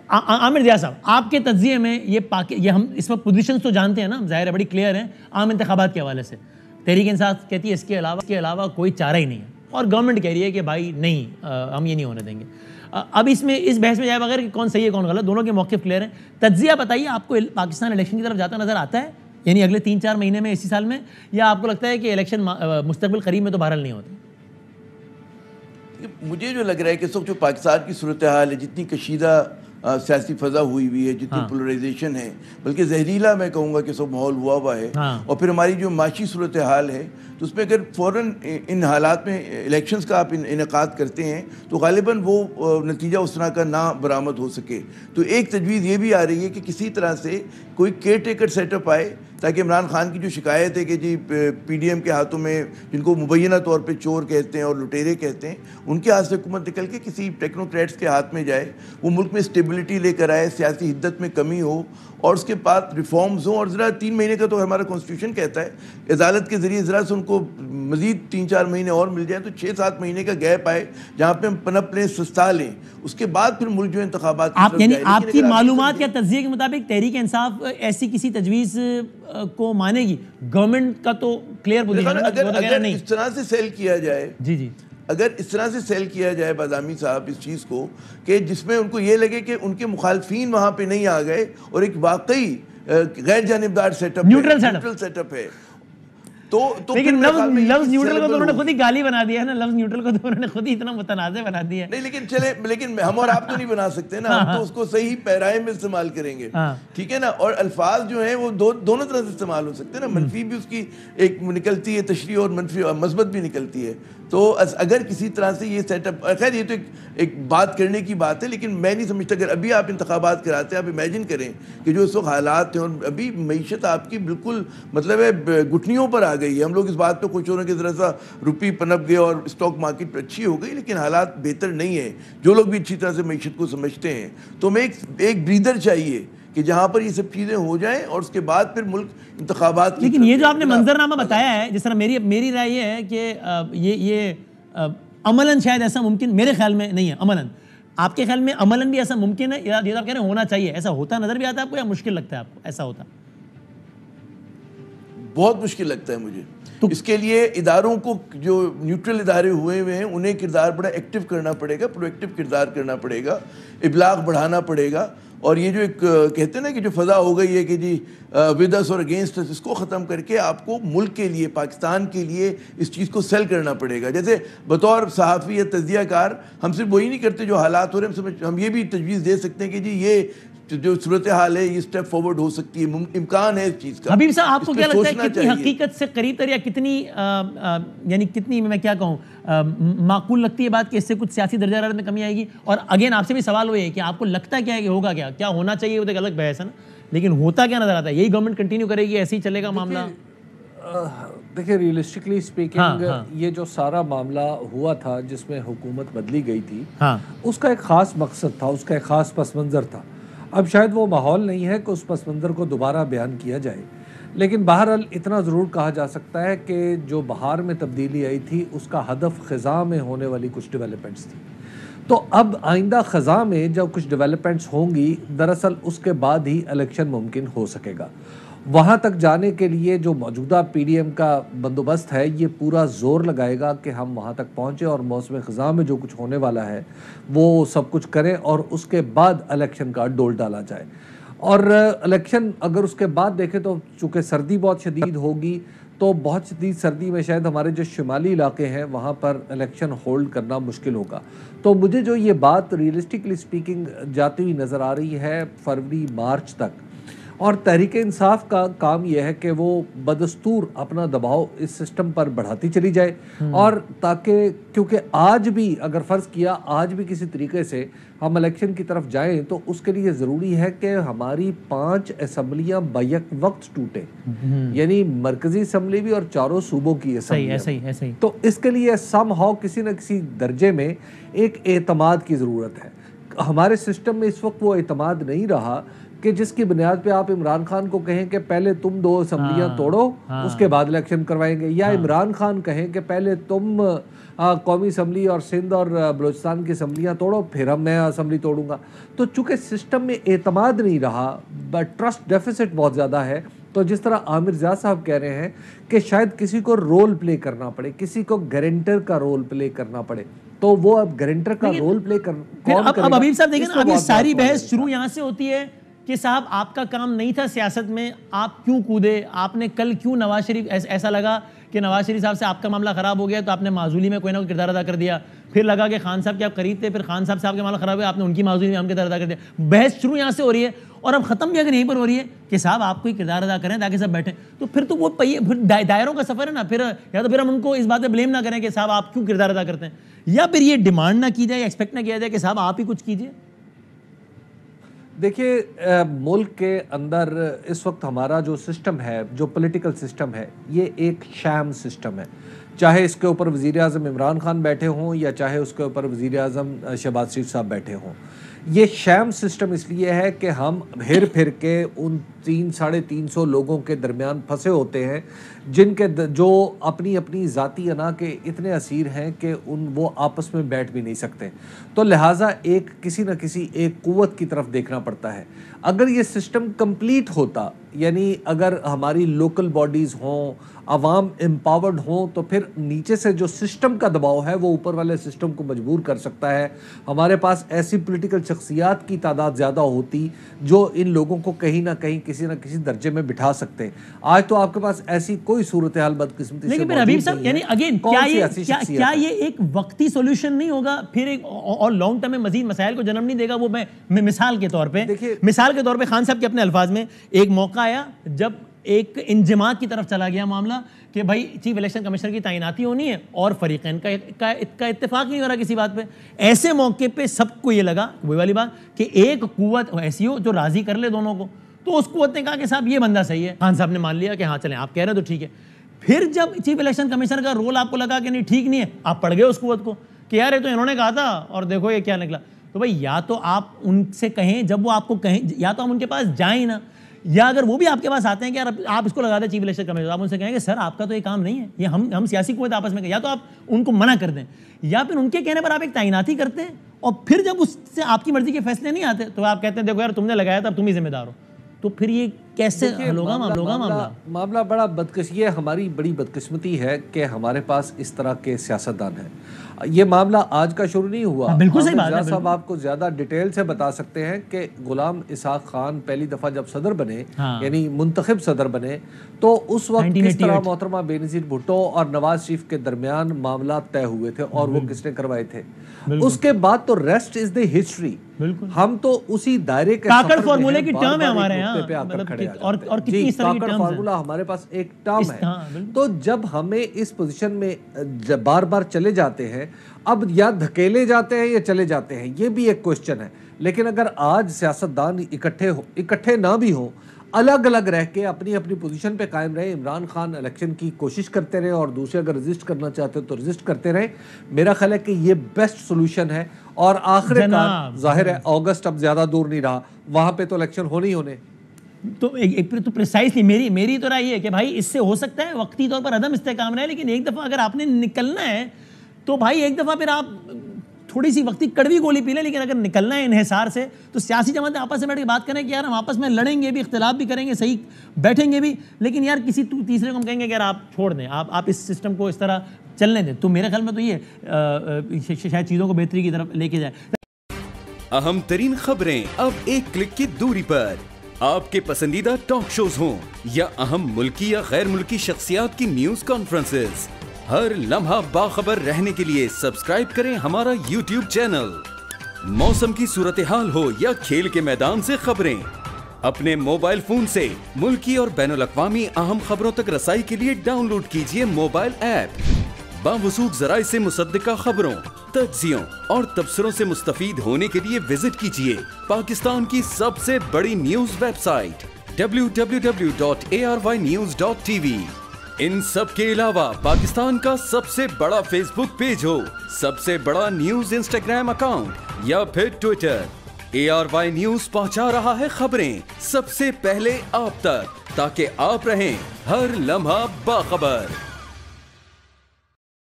عامر ضیاء صاحب، آپ کے تجزیے میں یہ ہم اس وقت پوزیشنز تو جانتے ہیں نا، ظاہر ہے بڑی کلیئر ہیں عام انتخابات کے حوالے سے. تحریک انصاف کہتی ہے اس کے علاوہ کوئی چارہ ہی نہیں ہے، اور گورنمنٹ کہہ رہی ہے کہ بھائی نہیں، ہم یہ نہیں ہونے دیں گے. اب اس بحث میں جائے بغیر کہ کون صحیح ہے کون غلط، دونوں کے موقف کلیئر ہیں. تجزیہ بتائیے، آپ کو پاکستان الیکشن کی طرف جاتا نظر آتا ہے یعنی اگلے 3-4 مہینے میں اسی سال میں، یا آپ کو لگتا ہے کہ الیکشن مستقبل قریب میں تو بہرحال نہیں ہوتے؟ مجھے جو لگ رہا ہے کہ اس وقت جو پاکستان کی صورتحال ہے، جتنی کشیدہ سیاسی فضا ہوئی ہے، جتنی پولرائزیشن ہے، بلکہ زہریلا میں کہوں گا کہ سب ماحول ہوا ہے، اور پھر ہماری جو معاشی صورتحال ہے، تو اس میں اگر فوراً ان حالات میں الیکشنز کا آپ انعقاد کرتے ہیں تو غالباً وہ نتیجہ اس طرح کا نہ برآمد ہو سکے. تو ایک تجویز یہ بھی آ رہی ہے کہ کسی طرح سے کوئی کیئر ٹیکر سیٹ اپ آئے، تاکہ عمران خان کی جو شکایت ہے کہ جی پی ڈی ایم کے ہاتھوں میں، جن کو مبینہ طور پہ چور کہتے ہیں اور لٹیرے کہتے ہیں، ان کے ہاتھ سے حکومت نکل کے کسی ٹیکنوکریٹس کے ہاتھ میں جائے، وہ ملک میں اسٹیبلٹی لے کر آئے، سیاسی حدت میں کمی ہو، اور اس کے بعد ریفارمز ہوں. اور ذرا 3 مہینے کا تو ہمارا کانسٹیٹیوشن کہتا ہے، عدالت کے ذریعے ذرا سے ان کو مزید 3-4 مہینے اور مل جائیں تو 6-7 مہینے کا گیپ آئے جہاں پہ ہم پنپ لیں، سستا لیں، اس کے بعد پھر ملک جو انتخابات یعنی آپ کی معلومات یا تجزیے کے مطابق تحریک انصاف ایسی کسی تجویز کو مانے گی؟ گورنمنٹ کا تو کلیئر پوزیشن ہے اگر اس طرح سے سیل کیا جائے، جی اگر اس طرح سے سیل کیا جائے بادامی صاحب اس چیز کو، کہ جس میں ان کو یہ لگے کہ ان کے مخالفین وہاں پہ نہیں آ گئے اور ایک واقعی غیر جانبدار setup, neutral setup ہے، لیکن لفظ نیوٹرل کو تو انہوں نے خود ہی گالی بنا دیا ہے نا، لفظ نیوٹرل کو تو انہوں نے خود ہی اتنا متنازع بنا دیا ہے. نہیں لیکن ہم اور آپ تو نہیں بنا سکتے نا، ہم تو اس کو صحیح پیرائے میں استعمال کریں گے، ٹھیک ہے نا. اور الفاظ جو ہیں وہ دونوں طرح سے استعمال ہو سکتے ہیں نا، منفی بھی اس کی ایک نکلتی ہے تشریح، اور منفی مثبت بھی نکلتی ہے. تو اگر کسی طرح سے یہ سیٹ اپ، خیر یہ تو ایک بات کرنے کی بات ہے، لیکن میں نہیں سمجھتا اگر ابھی آپ انتخابات کراتے ہیں، آپ امیجن کریں کہ جو اس وقت حالات ہیں، اور ابھی معیشت آپ کی بالکل مطلب ہے گھٹنیوں پر آ گئی ہے. ہم لوگ اس بات پہ خوش ہو رہے ہیں کہ ذرا سا روپی پنپ گئے اور اسٹاک مارکیٹ پہ اچھی ہو گئی، لیکن حالات بہتر نہیں ہیں. جو لوگ بھی اچھی طرح سے معیشت کو سمجھتے ہیں، تو ہمیں ایک بریدر چاہیے کہ جہاں پر یہ سب چیزیں ہو جائیں، اور اس کے بعد پھر ملک انتخابات کی. لیکن یہ جو آپ نے منظرنامہ بتایا ہے، جس طرح میری رائے یہ ہے کہ یہ عملاً شاید ایسا ممکن میرے خیال میں نہیں ہے. عملاً آپ کے خیال میں عملاً بھی ایسا ممکن ہے، یا یہ آپ کہہ رہے ہیں ہونا چاہیے، ایسا ہوتا نظر بھی آتا ہے آپ کو، یا مشکل لگتا ہے آپ کو ایسا ہوتا؟ بہت مشکل لگتا ہے مجھے. اس کے لیے اداروں کو، جو نیوٹرل ادارے ہوئے ہیں، انہیں کردار بڑا ایکٹیو کرنا پڑے گا، پرو ایکٹیو کردار کرنا پڑے گا، ابلاغ بڑھانا پڑے گا. اور یہ جو ایک کہتے ہیں نا کہ جو فضا ہو گئی ہے کہ جی ود اس اور اگینسٹ اس کو ختم کر کے آپ کو ملک کے لیے، پاکستان کے لیے اس چیز کو سیل کرنا پڑے گا. جیسے بطور صحافی یا تجزیہ کار ہم صرف وہی نہیں کرتے جو حالات ہو رہے ہیں، ہم یہ بھی تجویز دے سکتے ہیں کہ جی یہ جو صورتحال ہے، یہ اسٹیپ فارورڈ ہو سکتی ہے، امکان ہے اس چیز کا. حبیب صاحب، آپ کو کیا لگتا ہے کتنی حقیقت سے قریب تر، یا کتنی یعنی کتنی میں کیا کہوں معقول لگتی ہے بات کہ اس سے کچھ سیاسی درجہ حرارت میں کمی آئے گی؟ اور اگین آپ سے بھی سوال وہ ہے کہ آپ کو لگتا کیا ہے کہ ہوگا کیا ہونا چاہیے، وہ تو ایک الگ بحث ہے نا، لیکن ہوتا کیا نظر آتا ہے؟ یہی گورنمنٹ کنٹینیو کرے گی، ایسے ہی چلے گا معاملہ؟ دیکھیں ریئلسٹکلی اسپیکنگ یہ جو سارا معاملہ ہوا تھا جس میں حکومت بدلی گئی تھی، اس کا ایک خاص مقصد تھا، اس کا ایک خاص پس منظر تھا. اب شاید وہ ماحول نہیں ہے کہ اس پس منظر کو دوبارہ بیان کیا جائے، لیکن بہرحال اتنا ضرور کہا جا سکتا ہے کہ جو بہار میں تبدیلی آئی تھی اس کا ہدف خزاں میں ہونے والی کچھ ڈیولپمنٹس تھی. تو اب آئندہ خزاں میں جب کچھ ڈیولپمنٹس ہوں گی، دراصل اس کے بعد ہی الیکشن ممکن ہو سکے گا. وہاں تک جانے کے لیے جو موجودہ پی ڈی ایم کا بندوبست ہے، یہ پورا زور لگائے گا کہ ہم وہاں تک پہنچیں اور موسم خزاں میں جو کچھ ہونے والا ہے وہ سب کچھ کریں، اور اس کے بعد الیکشن کا ڈول ڈالا جائے. اور الیکشن اگر اس کے بعد دیکھیں تو چونکہ سردی بہت شدید ہوگی، تو بہت شدید سردی میں شاید ہمارے جو شمالی علاقے ہیں وہاں پر الیکشن ہولڈ کرنا مشکل ہوگا. تو مجھے جو یہ بات ریئلسٹکلی اسپیکنگ جاتی ہوئی نظر آ رہی ہے فروری مارچ تک. اور تحریک انصاف کا کام یہ ہے کہ وہ بدستور اپنا دباؤ اس سسٹم پر بڑھاتی چلی جائے، اور تاکہ کیونکہ آج بھی اگر فرض کیا آج بھی کسی طریقے سے ہم الیکشن کی طرف جائیں تو اس کے لیے ضروری ہے کہ ہماری 5 اسمبلیاں بیک وقت ٹوٹیں، یعنی مرکزی اسمبلی بھی اور چاروں صوبوں کی اسمبلی. تو اس کے لیے سم ہاؤ کسی نہ کسی درجے میں ایک اعتماد کی ضرورت ہے. ہمارے سسٹم میں اس وقت وہ اعتماد نہیں رہا کہ جس کی بنیاد پہ آپ عمران خان کو کہیں کہ پہلے تم 2 اسمبلیاں توڑو، اس کے بعد الیکشن کروائیں گے، یا عمران خان کہیں کہ پہلے تم قومی اسمبلی اور سندھ اور بلوچستان کی اسمبلیاں توڑو، پھر میں اسمبلی توڑوں گا. تو چونکہ سسٹم میں اعتماد نہیں رہا، بٹ ٹرسٹ ڈیفیسٹ بہت زیادہ ہے. تو جس طرح عامر زیاد صاحب کہہ رہے ہیں کہ شاید کسی کو رول پلے کرنا پڑے، کسی کو گارنٹر کا رول پلے کرنا پڑے، تو وہ اب گارنٹر کا رول پلے اب حبیب صاحب دیکھیں نا، اب یہ ساری بحث شروع یہاں سے ہوتی ہے کہ صاحب آپ کا کام نہیں تھا سیاست میں، آپ کیوں کودے، آپ نے کل کیوں نواز شریف، ایسا لگا کہ نواز شریف صاحب سے آپ کا معاملہ خراب ہو گیا تو آپ نے معزولی میں کوئی نہ کوئی کردار ادا کر دیا. پھر لگا کہ خان صاحب کے آپ قریب تھے، پھر خان صاحب سے آپ کے معاملہ خراب ہوا، آپ نے ان کی معزولی میں ہم کردار ادا کر دیا. بحث شروع یہاں سے ہو رہی ہے اور اب ختم بھی اگر یہیں پر ہو رہی ہے کہ صاحب آپ کوئی کردار ادا کریں تاکہ سب بیٹھیں. تو پھر تو وہ پھر دائروں کا سفر ہے نا. پھر یا تو پھر ہم ان کو اس بات پہ بلیم نہ کریں کہ صاحب آپ کیوں کردار ادا کرتے ہیں، یا پھر یہ ڈیمانڈ نہ کی جائے یا ایکسپیکٹ نہ کیا جائے کہ صاحب آپ ہی کچھ کیجئے. دیکھیے ملک کے اندر اس وقت ہمارا جو سسٹم ہے، جو پولیٹیکل سسٹم ہے، یہ ایک شام سسٹم ہے. چاہے اس کے اوپر وزیر اعظم عمران خان بیٹھے ہوں یا چاہے اس کے اوپر وزیر اعظم شہباز شریف صاحب بیٹھے ہوں. یہ شام سسٹم اس لیے ہے کہ ہم پھر پھر کے ان 300-350 لوگوں کے درمیان پھنسے ہوتے ہیں جن کے جو اپنی اپنی ذاتی انا کے اتنے اسیر ہیں کہ وہ آپس میں بیٹھ بھی نہیں سکتے. تو لہٰذا کسی نہ کسی ایک قوت کی طرف دیکھنا پڑتا ہے. اگر یہ سسٹم کمپلیٹ ہوتا، یعنی اگر ہماری لوکل باڈیز ہوں، عوام امپاورڈ ہوں، تو پھر نیچے سے جو سسٹم کا دباؤ ہے وہ اوپر والے سسٹم کو مجبور کر سکتا ہے. ہمارے پاس ایسی پولیٹیکل شخصیات کی تعداد زیادہ ہوتی جو ان لوگوں کو کہیں نہ کہیں کسی نہ کسی درجے میں بٹھا سکتے ہیں. آج تو آپ کے پاس ایسی کوئی صورتحال بدقسمتی سے لیکن پھر حبیب صاحب یعنی اگین کیا یہ ایک وقتی سولوشن نہیں ہوگا پھر ایک اور لانگ ٹرم میں مزید مسائل کو جنم نہیں دے گا؟ وہ میں مثال کے طور پہ خان صاحب کے اپنے الفاظ میں ایک موقع آیا جب ایک انجماعت کی طرف چلا گیا معاملہ کہ بھائی چیف الیکشن کمشنر کی تعیناتی ہونی ہے اور فریقین کا اتفاق نہیں ہو رہا کسی بات پہ. ایسے موقع پہ سب کو یہ لگا وہی والی بات کہ ایک قوت ایسی ہو جو راضی کر لے دونوں کو. تو اس قوت نے کہا کہ صاحب یہ بندہ صحیح ہے. خان صاحب نے مان لیا کہ ہاں چلیں آپ کہہ رہے تو ٹھیک ہے. پھر جب چیف الیکشن کمشنر کا رول آپ کو لگا کہ نہیں ٹھیک نہیں ہے، آپ پڑ گئے اس قوت کو کہ یار یہ تو انہوں نے کہا تھا اور دیکھو یہ کیا نکلا. تو بھائی یا تو آپ ان سے کہیں، جب وہ آپ کو کہیں، یا تو ہم ان کے پاس جائیں نا، یا اگر وہ بھی آپ کے پاس آتے ہیں کہ یار آپ اس کو لگا دیں چیف الیکشن کمیشن، آپ ان سے کہیں کہ سر آپ کا تو یہ کام نہیں ہے، یہ ہم سیاسی قوت آپس میں، یا تو آپ ان کو منع کر دیں یا پھر ان کے کہنے پر آپ ایک تعیناتی کرتے ہیں اور پھر جب اس سے آپ کی مرضی کے فیصلے نہیں آتے تو آپ کہتے ہیں دیکھو یار تم نے لگایا تھا اب تم ہی ذمہ دار ہو. تو پھر یہ کیسے حل ہوگا معاملہ بڑا یہ ہماری بڑی بدقسمتی ہے کہ ہمارے پاس اس طرح کے سیاستدان ہیں. یہ معاملہ آج کا شروع نہیں ہوا. بالکل صحیح بات ہے. صاحب آپ کو زیادہ ڈیٹیل سے بتا سکتے ہیں کہ غلام اسحاق خان پہلی دفعہ جب صدر بنے، یعنی منتخب صدر بنے، تو اس وقت کس طرح محترمہ بے نظیر بھٹو اور نواز شریف کے درمیان معاملات طے ہوئے تھے اور وہ کس نے کروائے تھے. اس کے بعد تو ریسٹ از دی ہسٹری. ہم تو اسی دائرے کے کاکڑ فارمولے کی ٹرم ہے ہمارے یہاں، اور کتنی ساری فارمولہ ہمارے پاس ایک ٹرم ہے. تو جب ہمیں اس پوزیشن میں بار بار چلے جاتے ہیں، اب یا دھکیلے جاتے ہیں یا چلے جاتے ہیں، یہ بھی ایک کوشچن ہے. لیکن اگر آج سیاستدان اکٹھے نہ بھی ہوں، الگ الگ رہ کے اپنی اپنی پوزیشن پہ قائم رہے، عمران خان الیکشن کی کوشش کرتے رہے اور دوسرے اگر رزسٹ کرنا چاہتے تو رزسٹ کرتے رہے، میرا خیال ہے کہ یہ بیسٹ سولوشن ہے. اور آخر کار ظاہر ہے اگست اب زیادہ دور نہیں رہا، وہاں پہ تو الیکشن ہونے ہی ہونے. تو ایک تو پریسائزلی میری تو رائے یہ ہے کہ بھائی اس سے ہو سکتا ہے وقتی طور پر عدم استحکام رہے، لیکن ایک دفعہ اگر آپ نے نکلنا ہے تو بھائی ایک دفعہ پھر آپ تھوڑی سی وقتی کڑوی گولی پی لیں، لیکن اگر نکلنا ہے انحصار سے تو سیاسی جماعتیں آپس میں بیٹھ کے بات کریں کہ یار ہم آپس میں لڑیں گے بھی، اختلاف بھی کریں گے، صحیح بیٹھیں گے بھی، لیکن یار کسی تیسرے کو ہم کہیں گے کہ یار آپ چھوڑ دیں، آپ اس سسٹم کو اس طرح چلنے دیں. تو میرے خیال میں تو یہ شاید چیزوں کو بہتری کی طرف لے کے جائے. اہم ترین خبریں اب ایک کلک کی دوری پر. آپ کے پسندیدہ ٹاک شوز ہوں یا اہم ملکی یا غیر ملکی شخصیات کی نیوز کانفرنسز، ہر لمحہ باخبر رہنے کے لیے سبسکرائب کریں ہمارا یوٹیوب چینل. موسم کی صورتحال ہو یا کھیل کے میدان سے خبریں، اپنے موبائل فون سے ملکی اور بین الاقوامی اہم خبروں تک رسائی کے لیے ڈاؤن لوڈ کیجیے موبائل ایپ. باوثوق ذرائع سے مصدقہ خبروں، تجزیوں اور تبصروں سے مستفید ہونے کے لیے وزٹ کیجیے پاکستان کی سب سے بڑی نیوز ویب سائٹ www.arYnews.tv. ان سب کے علاوہ پاکستان کا سب سے بڑا فیس بک پیج ہو، سب سے بڑا نیوز انسٹاگرام اکاؤنٹ یا پھر ٹویٹر، ARY نیوز پہنچا رہا ہے خبریں سب سے پہلے آپ تک، تاکہ آپ رہیں ہر لمحہ باخبر.